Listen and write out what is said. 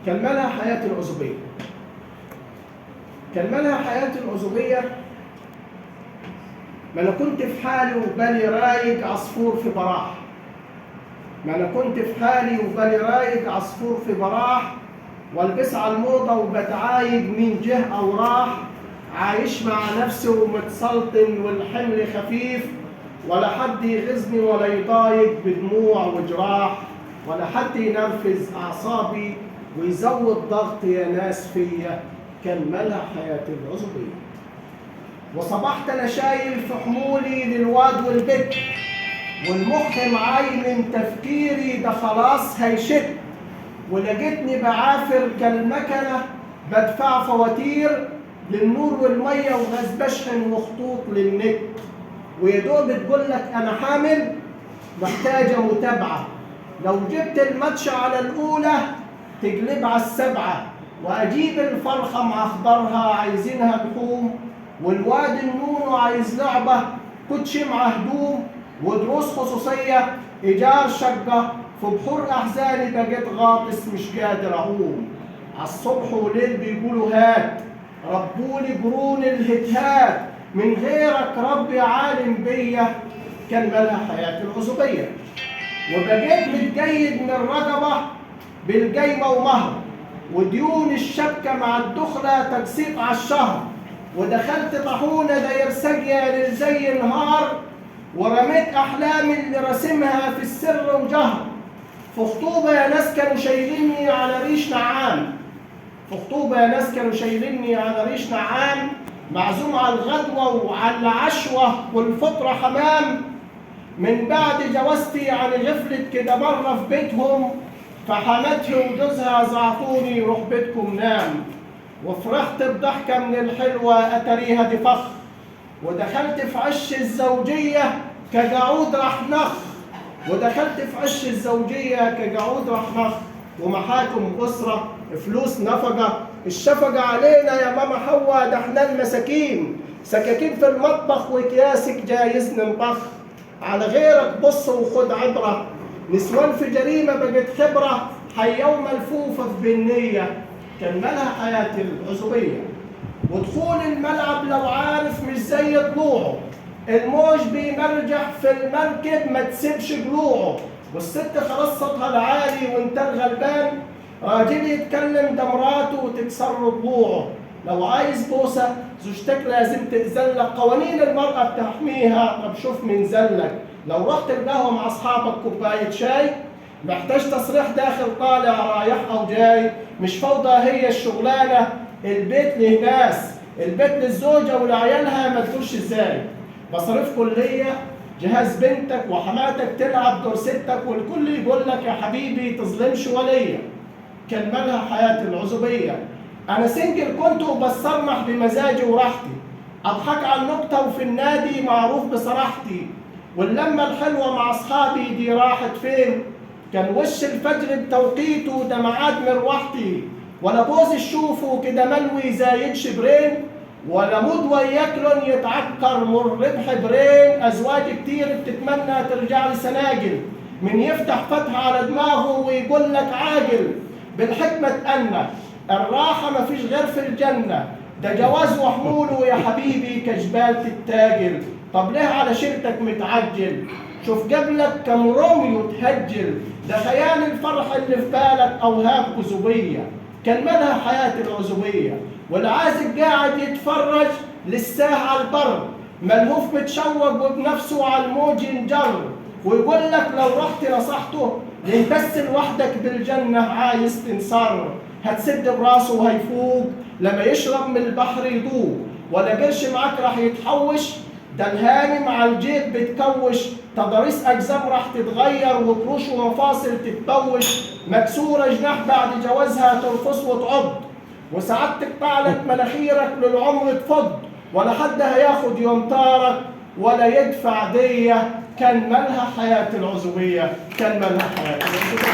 كان مالها حياة العزوبية. كان مالها حياة العزوبية. ما أنا كنت في حالي وبالي رايق عصفور في براح. ما أنا كنت في حالي وبالي رايق عصفور في براح، والبس على الموضة وبتعايق من جه أو راح، عايش مع نفسي ومتسلطن والحمل خفيف، ولا حد يغزني ولا يضايق بدموع وجراح، ولا حد ينرفز أعصابي ويزود ضغط يا ناس فيا. كان مالها حياة العزوبية. وصبحت أنا شايل في حمولي للواد والبت، والمخ معايم تفكيري ده خلاص هيشت، ولقيتني بعافر كالمكنة بدفع فواتير للنور والمية وغاز بشحن وخطوط للنت، ويدوب تقول لك أنا حامل محتاجة متابعة، لو جبت الماتش على الأولى تقلب على السبعة، وأجيب الفرخة مع أخضرها عايزينها لحوم، والواد النونو عايز لعبة كوتشي مع هدوم، ودروس خصوصية إيجار شقة، في بحور أحزاني بقيت غاطس مش قادر أعوم، عالصبح وليل بيقولوا هات ربولي قرون الهتهات، من غيرك ربي عالم بيا. كان مالها حياة العزوبية. وبقيت متقيد من رقبة بالقايمة ومهر، وديون الشبكة مع الدخلة تقسيط على الشهر، ودخلت طاحونة داير ساقية للزي نهار، ورميت أحلامي اللي رسمها في السر وجهر، في خطوبة يا ناس كانوا شايليني على ريش نعام، في خطوبة يا ناس كانوا شايليني على ريش نعام، معزوم على الغدوة وعلى العشوة والفطرة حمام، من بعد جوازتي عن غفلت كده مرة في بيتهم، فحماتي وجوزها زعطوني روح بيتكم نام، وفرحت بضحكة من الحلوة أتريها دي فخ، ودخلت في عش الزوجية كجعود راح نخ، ودخلت في عش الزوجية كجعود راح نخ، ومحاكم أسرة فلوس نفقة، الشفقة علينا يا ماما حوا ده احنا المساكين، سكاكين في المطبخ وكياسك جايز ننطخ، على غيرك بص وخد عبرة، نسوان في جريمة بقت خبرة، حيوا ملفوفة في بنية. كان مالها حياة العزوبية. ودخول الملعب لو عارف مش زي طلوعه، الموج بيمرجح في المركب ما تسيبش ضلوعه، والست خلاص صوتها العالي وانت الغلبان، راجل يتكلم ده مراته وتكسر ضلوعه، لو عايز بوسه زوجتك لازم تأذلك، قوانين المرأة بتحميها، طب شوف مين زلك، لو رحت القهوة مع أصحابك كوباية شاي محتاج تصريح داخل طالع رايح أو جاي، مش فوضى هي الشغلانة، البيت له ناس، البيت للزوجة ولعيالها ما تقولش ازاي، مصاريف كلية، جهاز بنتك وحماتك تلعب دور ستك، والكل يقول لك يا حبيبي تظلمش وليا. كان مالها حياة العزوبية. أنا سنجل كنت وبصرمح بمزاجي وراحتي، أضحك على النكتة وفي النادي معروف بصراحتي، واللمة الحلوة مع أصحابي دي راحت فين؟ كان وش الفجر بتوقيته ده ميعاد مروحتي، ولا بوز الشوفه كده ملوي زايد شبرين، ولا مود وياكلن يتعكر من ربح برين، أزواج كتير بتتمنى ترجع لسناجل، من يفتح فتحة على دماغه ويقول لك عاجل، بالحكمة تأنى الراحة مفيش غير في الجنة، ده جواز وحموله يا حبيبي كجبال تتاجل، طب ليه على شيرتك متعجل؟ شوف قبلك كم روميو تهجل، ده خيال الفرح اللي في بالك أوهام عزوبية. كان مالها حياة العزوبية. والعازب قاعد يتفرج للساه على البر، ملهوف متشوق وبنفسه على الموج ينجر، ويقول لك لو رحت نصحته ليه بس لوحدك بالجنة عايز تنصر، هتسد براسه وهيفوق لما يشرب من البحر يدوب، ولا قرش معاك راح يتحوش، ده الهاني مع الجيب بتكوش، تضاريس أجزام راح تتغير وقروش ومفاصل تتبوش، مكسورة جناح بعد جوازها ترفص وتعض، وساعات تقطع لك مناخيرك للعمر تفض، ولا حد هياخد يوم طارك ولا يدفع دية. كان مالها حياة العزوبية. كان مالها حياة العزوبية.